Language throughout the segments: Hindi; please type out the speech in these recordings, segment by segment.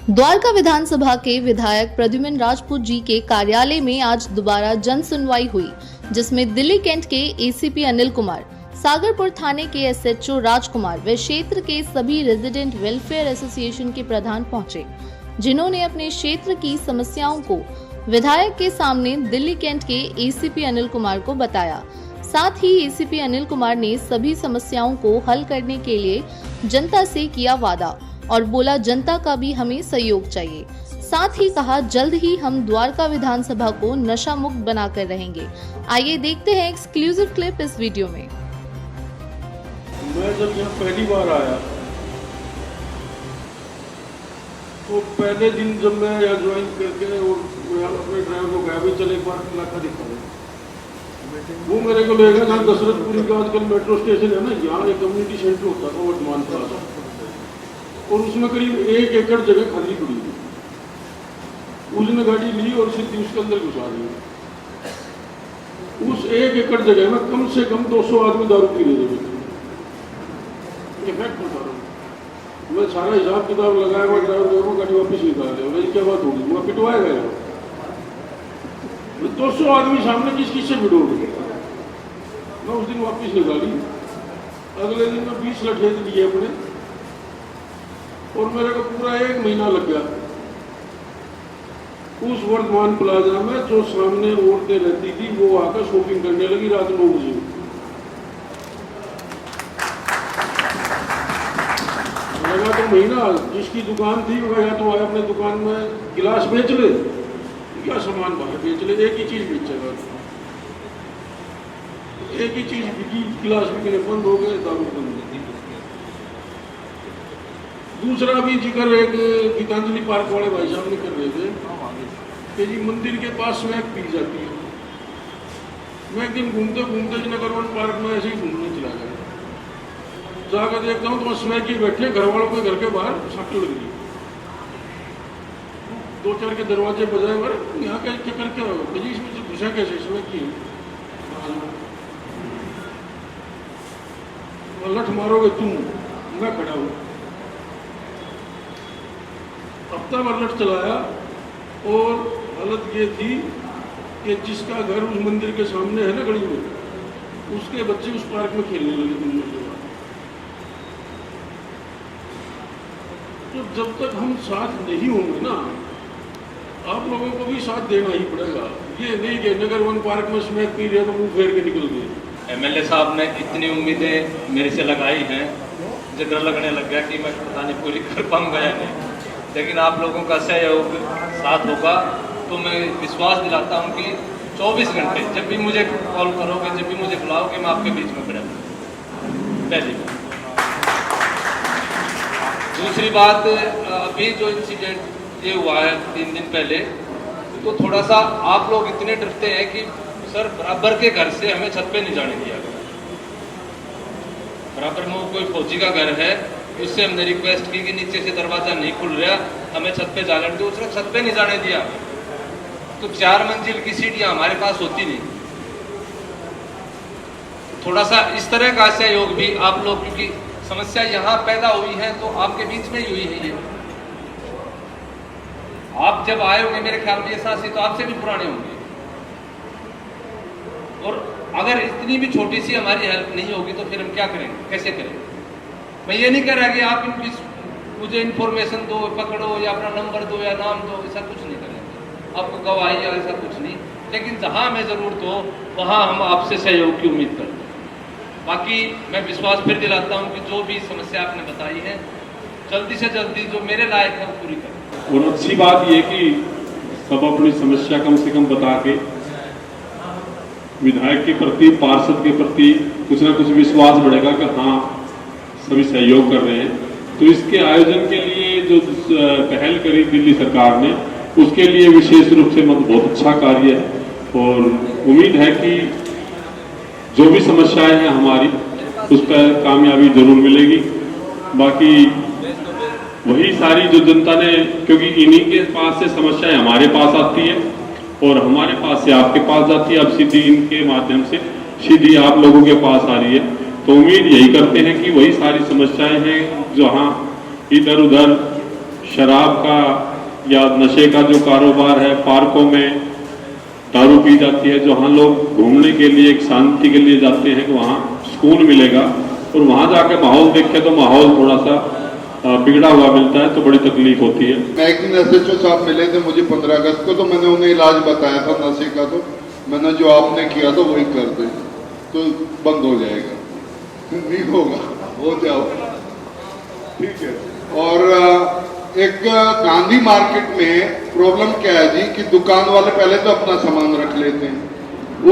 द्वारका विधानसभा के विधायक प्रद्युम्न राजपूत जी के कार्यालय में आज दोबारा जन सुनवाई हुई, जिसमें दिल्ली कैंट के एसीपी अनिल कुमार, सागरपुर थाने के एसएचओ राजकुमार व क्षेत्र के सभी रेजिडेंट वेलफेयर एसोसिएशन के प्रधान पहुंचे, जिन्होंने अपने क्षेत्र की समस्याओं को विधायक के सामने दिल्ली कैंट के एसीपी अनिल कुमार को बताया। साथ ही एसीपी अनिल कुमार ने सभी समस्याओं को हल करने के लिए जनता से किया वादा और बोला जनता का भी हमें सहयोग चाहिए। साथ ही कहा जल्द ही हम द्वारका विधानसभा को नशा मुक्त बनाकर रहेंगे। आइए देखते हैं एक्सक्लूसिव क्लिप इस वीडियो में। मैं जब यहाँ पहली बार आया तो पहले दिन जब मैं यहाँ ज्वाइन करके और मैं अपने ड्राइवर को गया भी चले एक बार इलाका दिखा दे, वो मेरे को लेगा जहाँ दशरथपुरी का आजकल मेट्रो स्टेशन है ना, यहाँ एक कम्युनिटी सेंटर होता था वर्तमान प्लाजा, और उसमें करीब 1 एकड़ जगह खाली पड़ी थी। उसने गाड़ी ली और सीधी उसके अंदर घुसा दी। उस 1 एकड़ जगह में कम से कम 200 आदमी दारू पी रहे थे। फैक्ट बता रहा हूँ मैं, सारा हिसाब किताब लगाया हुआ, ड्राइवर को गाड़ी वापस निकाल लिया। क्या बात होगी, वहाँ पिटवाएगा यार, 200 आदमी सामने किस किस से पिटोगे। मैं उस दिन वापस निकाली। अगले दिन मैं 20 लठेज लिए अपने, और मेरे को पूरा 1 महीना लग गया उस वर्तमान प्लाजा में। जो सामने औरतें रहती थी वो आकर शॉपिंग करने लगी रात 9 बजे। लगा तो महीना, जिसकी दुकान थी वो या तो आए अपने दुकान में गिलास बेच ले या सामान बाहर बेच ले, एक ही चीज बेचेगा। एक ही चीज बिकी, गिलास बिकने बंद हो गए, दारू बंद हो गई। दूसरा भी जिक्र एक गीतांजलि पार्क वाले भाई साहब ने कर रहे थे कि जी मंदिर के पास स्मैक पी जाती है। मैं एक दिन घूमते घूमते नगर वन पार्क में ऐसे ही घूमने चला गया, जाकर देखता हूँ तो स्मैक ही बैठे, घर वालों के घर के बाहर साकी लग रही। 2-4 के दरवाजे बजाए, मरे यहाँ का चक्कर क्या हो जी, इसमें से घुसा कैसे स्मैक की लठ मारोगे तुम, मैं खड़ा हूँ। हफ्ता भर लट चलाया और हालत ये थी कि जिसका घर उस मंदिर के सामने है ना गली में, उसके बच्चे उस पार्क में खेलने लगे 3 दिन के बाद। तो जब तक हम साथ नहीं होंगे ना, आप लोगों को भी साथ देना ही पड़ेगा। ये नहीं कि नगर वन पार्क में स्मैक पी रहे तो मुंह फेर के निकल गए। एमएलए साहब ने इतनी उम्मीदें मेरे से लगाई हैं, मुझे डर लगने लग गया कि मैं पता नहीं पूरी कर पाऊंगा या नहीं। लेकिन आप लोगों का सहयोग साथ होगा तो मैं विश्वास दिलाता हूं कि 24 घंटे जब भी मुझे कॉल करोगे, जब भी मुझे बुलाओगे, मैं आपके बीच में खड़ा हूं। पहली बात। दूसरी बात, अभी जो इंसिडेंट ये हुआ है 3 दिन पहले, तो थोड़ा सा आप लोग इतने डरते हैं कि सर बराबर के घर से हमें छत पे नहीं जाने दिया। बराबर में कोई फौजी का घर है, उससे हमने रिक्वेस्ट की कि नीचे से दरवाजा नहीं खुल रहा, हमें छत पे जाने दो। उसने छत पे नहीं जाने दिया। तो 4 मंजिल की सीढ़ियां हमारे पास होती नहीं। थोड़ा सा इस तरह का सहयोग भी आप लोग, क्योंकि समस्या यहाँ पैदा हुई है तो आपके बीच में ही हुई है। ये आप जब आए होंगे मेरे ख्याल में ये साथी तो आपसे भी पुराने होंगे, और अगर इतनी भी छोटी सी हमारी हेल्प नहीं होगी तो फिर हम क्या करेंगे, कैसे करेंगे। मैं ये नहीं कह रहा कि आप मुझे इन्फॉर्मेशन दो, पकड़ो या अपना नंबर दो या नाम दो, ऐसा कुछ नहीं करेंगे, आपको गवाही या ऐसा कुछ नहीं। लेकिन जहां हमें जरूरत हो वहां हम आपसे सहयोग की उम्मीद करते हैं। बाकी मैं विश्वास फिर दिलाता हूं कि जो भी समस्या आपने बताई है जल्दी से जल्दी जो मेरे लायक है वो पूरी करें। और अच्छी बात यह कि सब अपनी समस्या कम से कम बता के विधायक के प्रति, पार्षद के प्रति कुछ ना कुछ विश्वास बढ़ेगा कि हाँ सभी सहयोग कर रहे हैं। तो इसके आयोजन के लिए जो पहल करी दिल्ली सरकार ने, उसके लिए विशेष रूप से बहुत अच्छा कार्य है, और उम्मीद है कि जो भी समस्याएं हैं हमारी उस पर कामयाबी जरूर मिलेगी। बाकी वही सारी जो जनता ने, क्योंकि इन्हीं के पास से समस्याएं हमारे पास आती है और हमारे पास से आपके पास जाती है, अब सीधी इनके माध्यम से सीधी आप लोगों के पास आ रही है। तो उम्मीद यही करते हैं कि वही सारी समस्याएं हैं जहां इधर उधर शराब का या नशे का जो कारोबार है, पार्कों में दारू पी जाती है, जहाँ लोग घूमने के लिए एक शांति के लिए जाते हैं कि वहाँ सुकून मिलेगा, और वहाँ जाके माहौल देखे तो माहौल थोड़ा सा बिगड़ा हुआ मिलता है, तो बड़ी तकलीफ होती है। मैं एक दिन SHO साहब मिले थे मुझे 15 अगस्त को, तो मैंने उन्हें इलाज बताया था नशे का, तो मैंने जो आपने किया था वही कर दे तो बंद हो जाएगा, नहीं होगा, हो जाओ, ठीक है। और एक गांधी मार्केट में प्रॉब्लम क्या है जी कि दुकान वाले पहले तो अपना सामान रख लेते हैं,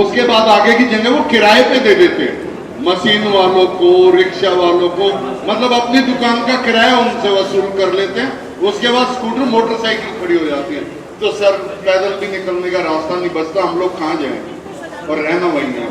उसके बाद आगे की जगह वो किराए पे दे देते हैं, मशीन वालों को, रिक्शा वालों को, मतलब अपनी दुकान का किराया उनसे वसूल कर लेते हैं। उसके बाद स्कूटर मोटरसाइकिल खड़ी हो जाती है, तो सर पैदल भी निकलने का रास्ता नहीं बचता, हम लोग कहाँ जाएंगे, और रहना वही है।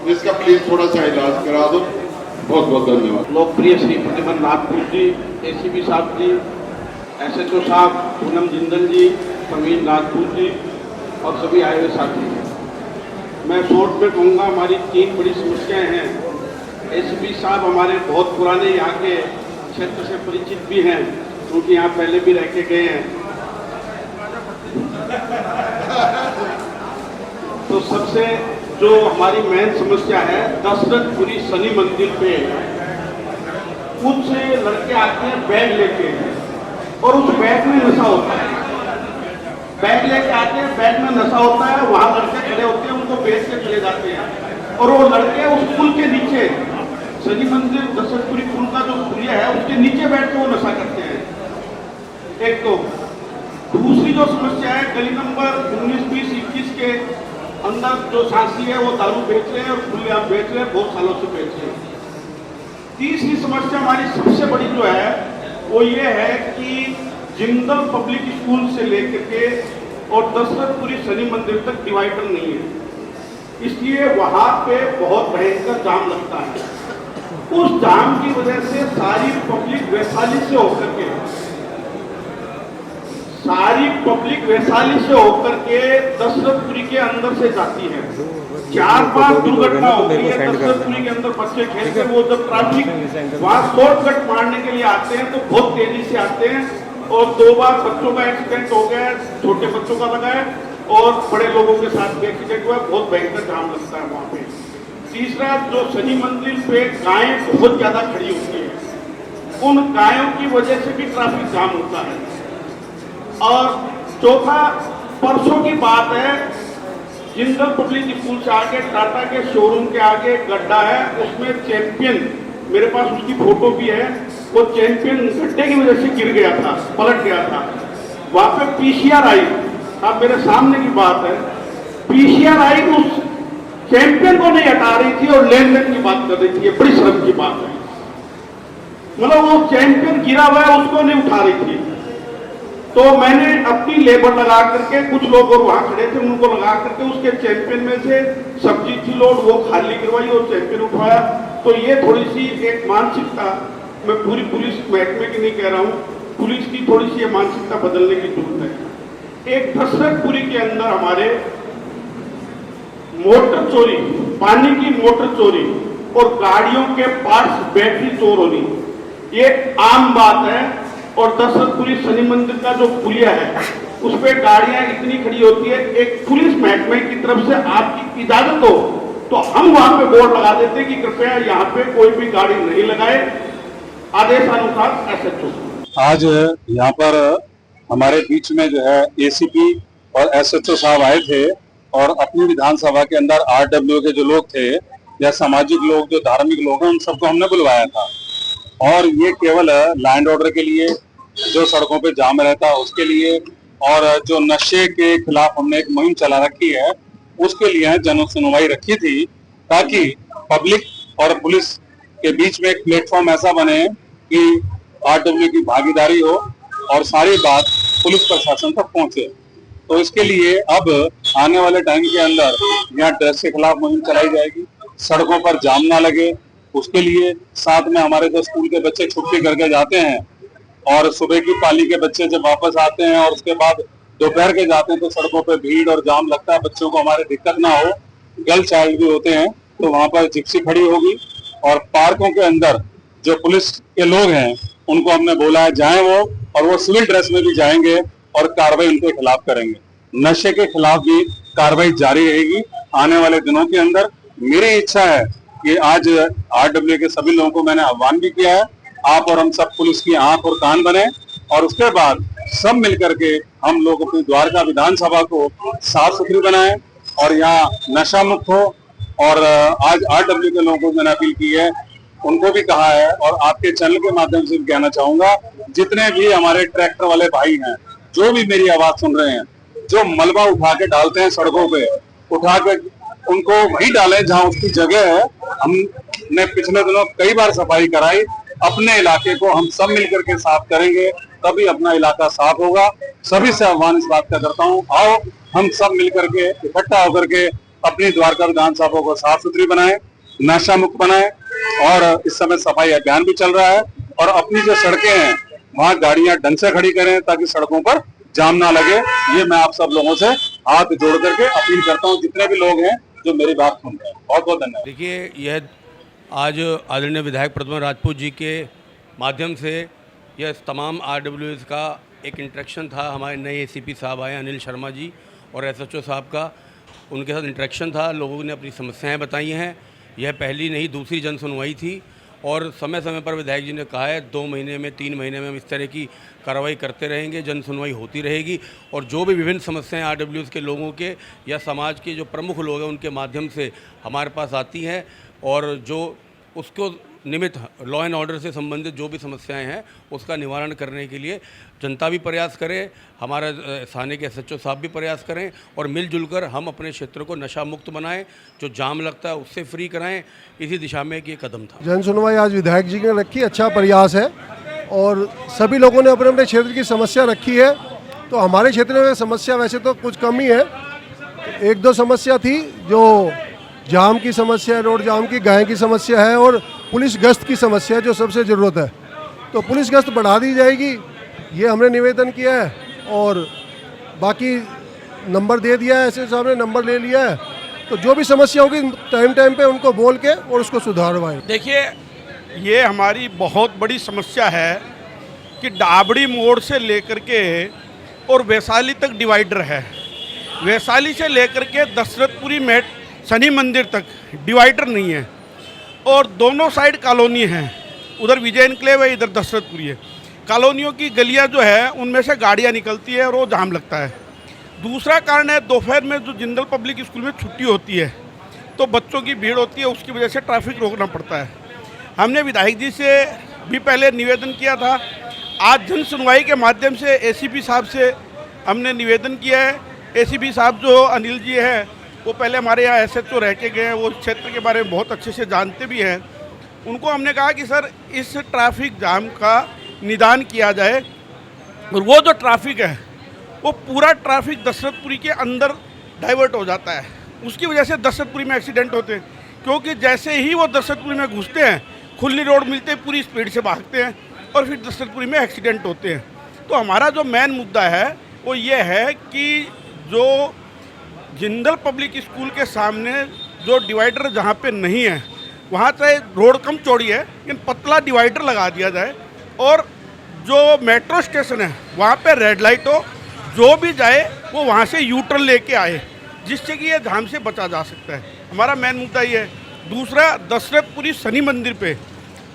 इसका प्लीज थोड़ा सा इलाज करा दो, बहुत बहुत धन्यवाद। लोकप्रिय श्री प्रद्युमन नागपुर जी, ACP साहब जी, SHO साहब पूनम जिंदल जी, प्रवीण नागपुर जी और सभी आए हुए साथी हैं। मैं शॉर्ट में कहूँगा, हमारी 3 बड़ी समस्याएं हैं। ACP साहब हमारे बहुत पुराने यहाँ के क्षेत्र से परिचित भी हैं, क्योंकि यहाँ पहले भी रह के गए हैं। तो सबसे जो हमारी मेन समस्या है, दशरथपुरी शनि मंदिर पे कुछ लड़के आते हैं बैग लेके, और उस बैग में नशा होता है। बैग लेके आते हैं, बैग में नशा होता है, वहां लड़के खड़े होते हैं, उनको बेच के चले जाते हैं। और वो लड़के उस पुल के नीचे, शनि मंदिर दशरथपुरी पुल का जो पुलिया है उसके नीचे बैठ के वो नशा करते हैं। एक तो दूसरी जो समस्या है, गली नंबर 19, 20, 21 के अंदर जो साथी है वो दारू बेच रहे हैं और खुलेआम बेच रहे हैं, बहुत सालों से बेच रहे हैं। तीसरी समस्या हमारी सबसे बड़ी जो है वो ये है कि जिंदल पब्लिक स्कूल से लेकर के और दशरथपुरी शनि मंदिर तक डिवाइडर नहीं है, इसलिए वहां पे बहुत भयंकर जाम लगता है। उस जाम की वजह से सारी पब्लिक वैशाली से होकर के दशरथपुरी के अंदर से जाती है। 4-5 दुर्घटना होती है दशरथपुरी के अंदर, बच्चे खेलते, वो जब ट्रैफिक वहां शॉर्टकट मारने के लिए आते हैं तो बहुत तेजी से आते हैं, और 2 बार बच्चों का एक्सीडेंट हो गया है, छोटे बच्चों का लगा है, और बड़े लोगों के साथ भी एक्सीडेंट हुआ है, बहुत भयंकर जाम लगता है वहां पे। तीसरा, जो शनि मंदिर पे गायें बहुत ज्यादा खड़ी होती है, उन गायों की वजह से भी ट्रैफिक जाम होता है। और चौथा, परसों की बात है, जिंदल पब्लिक स्कूल से आगे टाटा के शोरूम के आगे गड्ढा है, उसमें चैंपियन, मेरे पास उसकी फोटो भी है, वो चैंपियन गड्ढे की वजह से गिर गया था, पलट गया था। वहां पे PCR आई, अब मेरे सामने की बात है, PCR आई उस चैंपियन को नहीं हटा रही थी और लेन देन की बात कर रही थी। ये बड़ी शर्म की बात है, मतलब वो चैंपियन गिरा हुआ है उसको नहीं उठा रही थी। तो मैंने अपनी लेबर लगा करके, कुछ लोग और वहां खड़े थे, उनको लगा करके उसके चैंपियन में से सब्जी थी लोड, वो खाली करवाई और चैंपियन उठाया। तो ये थोड़ी सी एक मानसिकता, मैं पूरी पुलिस महकमे की नहीं कह रहा हूँ, पुलिस की थोड़ी सी मानसिकता बदलने की जरूरत है। एक दशरथपुरी के अंदर हमारे मोटर चोरी, पानी की मोटर चोरी और गाड़ियों के पार्ट्स, बैटरी चोर होनी, ये आम बात है। और दशरथपुरी शनि मंदिर का जो पुलिया है उस पर गाड़ियां इतनी खड़ी होती है, एक पुलिस महकमे की तरफ से आपकी इजाजत हो तो हम वहां पे बोर्ड लगा देते हैं कि कृपया यहाँ पे कोई भी गाड़ी नहीं लगाए, आदेशानुसार SHO। आज यहाँ पर हमारे बीच में जो है ACP और SHO साहब आए थे, और अपनी विधानसभा के अंदर RW के जो लोग थे या सामाजिक लोग, जो धार्मिक लोग हैं, उन सबको हमने बुलवाया था। और ये केवल लैंड ऑर्डर के लिए, जो सड़कों पे जाम रहता है उसके लिए, और जो नशे के खिलाफ हमने एक मुहिम चला रखी है उसके लिए जन सुनवाई रखी थी, ताकि पब्लिक और पुलिस के बीच में एक प्लेटफॉर्म ऐसा बने कि RW की भागीदारी हो और सारी बात पुलिस प्रशासन तक पहुंचे। तो इसके लिए अब आने वाले टाइम के अंदर यहाँ ड्रग्स के खिलाफ मुहिम चलाई जाएगी, सड़कों पर जाम ना लगे उसके लिए। साथ में हमारे जो स्कूल के बच्चे छुट्टी करके जाते हैं और सुबह की पाली के बच्चे जब वापस आते हैं और उसके बाद दोपहर के जाते हैं तो सड़कों पे भीड़ और जाम लगता है, बच्चों को हमारे दिक्कत ना हो। गर्ल चाइल्ड भी होते हैं तो वहां पर जिप्सी खड़ी होगी, और पार्कों के अंदर जो पुलिस के लोग हैं उनको हमने बोला है जाएं वो, और वो सिविल ड्रेस में भी जाएंगे और कार्रवाई उनके खिलाफ करेंगे। नशे के खिलाफ भी कार्रवाई जारी रहेगी आने वाले दिनों के अंदर। मेरी इच्छा है कि आज RWA के सभी लोगों को मैंने आह्वान भी किया है, आप और हम सब पुलिस की आंख और कान बने और उसके बाद सब मिलकर के हम लोग अपनी द्वारका विधानसभा को साफ सुथरी बनाएं और यहाँ नशा मुक्त हो। और आज RWA के लोगों को मैंने अपील की है, उनको भी कहा है और आपके चैनल के माध्यम से भी कहना चाहूंगा, जितने भी हमारे ट्रैक्टर वाले भाई हैं जो भी मेरी आवाज सुन रहे हैं, जो मलबा उठा के डालते हैं सड़कों पे, उठा के उनको वहीं डालें जहां उसकी जगह है। हमने पिछले दिनों कई बार सफाई कराई, अपने इलाके को हम सब मिलकर के साफ करेंगे तभी अपना इलाका साफ होगा। सभी से आह्वान इस बात का करता हूँ, आओ हम सब मिलकर के इकट्ठा होकर के अपनी द्वारका विधानसभा को साफ सुथरी बनाएं, नशा मुक्त बनाएं। और इस समय सफाई अभियान भी चल रहा है और अपनी जो सड़कें हैं वहां गाड़ियां ढंग से खड़ी करें ताकि सड़कों पर जाम ना लगे। ये मैं आप सब लोगों से हाथ जोड़ करके अपील करता हूँ, जितने भी लोग हैं जो मेरी बात सुन रहे हैं। बहुत बहुत धन्यवाद। देखिए, यह आज आदरणीय विधायक प्रद्युम्न राजपूत जी के माध्यम से यह तमाम RWAs का एक इंटरेक्शन था। हमारे नए ACP साहब आए अनिल शर्मा जी और SHO साहब का, उनके साथ इंटरेक्शन था। लोगों ने अपनी समस्याएं बताई हैं। यह पहली नहीं दूसरी जन सुनवाई थी और समय समय पर विधायक जी ने कहा है 2 महीने में 3 महीने में हम इस तरह की कार्रवाई करते रहेंगे, जन सुनवाई होती रहेगी और जो भी विभिन्न समस्याएं RWAs के लोगों के या समाज के जो प्रमुख लोग हैं उनके माध्यम से हमारे पास आती हैं और जो उसको निमित्त लॉ एंड ऑर्डर से संबंधित जो भी समस्याएं हैं उसका निवारण करने के लिए जनता भी प्रयास करे, हमारा स्थानीय के SHO साहब भी प्रयास करें और मिलजुल कर हम अपने क्षेत्र को नशा मुक्त बनाएं, जो जाम लगता है उससे फ्री कराएं। इसी दिशा में एक ये कदम था। जन सुनवाई आज विधायक जी ने रखी, अच्छा प्रयास है और सभी लोगों ने अपने अपने क्षेत्र की समस्या रखी है। तो हमारे क्षेत्र में समस्या वैसे तो कुछ कम ही है, 1-2 समस्या थी, जो जाम की समस्या है, रोड जाम की, गाय की समस्या है और पुलिस गश्त की समस्या है जो सबसे ज़रूरत है। तो पुलिस गश्त बढ़ा दी जाएगी, ये हमने निवेदन किया है और बाकी नंबर दे दिया है, SHO साहब ने नंबर ले लिया है। तो जो भी समस्या होगी टाइम टाइम पे उनको बोल के और उसको सुधारवाएं। देखिए, ये हमारी बहुत बड़ी समस्या है कि डाबड़ी मोड़ से लेकर के और वैशाली तक डिवाइडर है। वैशाली से लेकर के दशरथपुरी मेट शनि मंदिर तक डिवाइडर नहीं है और दोनों साइड कॉलोनी है, उधर विजय एनक्लेव है, इधर दशरथपुरी है। कॉलोनियों की गलियां जो है उनमें से गाड़ियां निकलती है और वो जाम लगता है। दूसरा कारण है दोपहर में जो जिंदल पब्लिक स्कूल में छुट्टी होती है तो बच्चों की भीड़ होती है, उसकी वजह से ट्रैफिक रोकना पड़ता है। हमने विधायक जी से भी पहले निवेदन किया था, आज जन सुनवाई के माध्यम से ACP साहब से हमने निवेदन किया है। ACP साहब जो अनिल जी है वो पहले हमारे यहाँ SHO रह के गए हैं, वो क्षेत्र के बारे में बहुत अच्छे से जानते भी हैं। उनको हमने कहा कि सर इस ट्रैफिक जाम का निदान किया जाए और वो जो ट्रैफिक है वो पूरा ट्रैफिक दशरथपुरी के अंदर डाइवर्ट हो जाता है। उसकी वजह से दशरथपुरी में एक्सीडेंट होते हैं, क्योंकि जैसे ही वो दशरथपुरी में घुसते हैं खुली रोड मिलते पूरी स्पीड से भागते हैं और फिर दशरथपुरी में एक्सीडेंट होते हैं। तो हमारा जो मेन मुद्दा है वो ये है कि जो जिंदल पब्लिक स्कूल के सामने जो डिवाइडर जहाँ पे नहीं है वहाँ चाहे रोड कम चौड़ी है लेकिन पतला डिवाइडर लगा दिया जाए और जो मेट्रो स्टेशन है वहाँ पे रेड लाइट हो, जो भी जाए वो वहाँ से यू टर्न लेके आए, जिससे कि ये जाम से बचा जा सकता है। हमारा मेन मुद्दा ये है। दूसरा, दशरथपुरी शनि मंदिर पे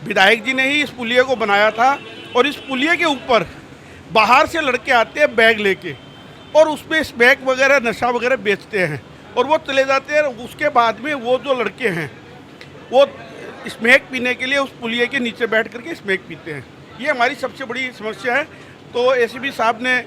विधायक जी ने ही इस पुलिये को बनाया था और इस पुलिये के ऊपर बाहर से लड़के आते हैं बैग लेके और उसमें स्मैक वगैरह नशा वगैरह बेचते हैं और वो चले जाते हैं। उसके बाद में वो जो लड़के हैं वो स्मैक पीने के लिए उस पुलिये के नीचे बैठ करके स्मैक पीते हैं। ये हमारी सबसे बड़ी समस्या है। तो ACP साहब ने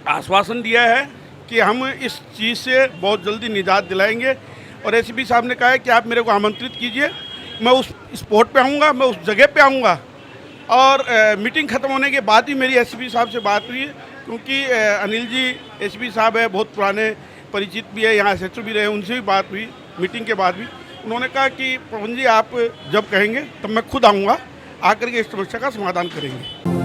आश्वासन दिया है कि हम इस चीज़ से बहुत जल्दी निजात दिलाएंगे और ACP साहब ने कहा है कि आप मेरे को आमंत्रित कीजिए, मैं उस स्पॉट पे आऊँगा, मैं उस जगह पे आऊँगा। और मीटिंग ख़त्म होने के बाद ही मेरी ACP साहब से बात हुई, क्योंकि अनिल जी ACP साहब है, बहुत पुराने परिचित भी है, यहाँ SHO भी रहे, उनसे भी बात हुई मीटिंग के बाद भी। उन्होंने कहा कि पवन जी आप जब कहेंगे तब मैं खुद आऊँगा, आकर के इस समस्या का समाधान करेंगे।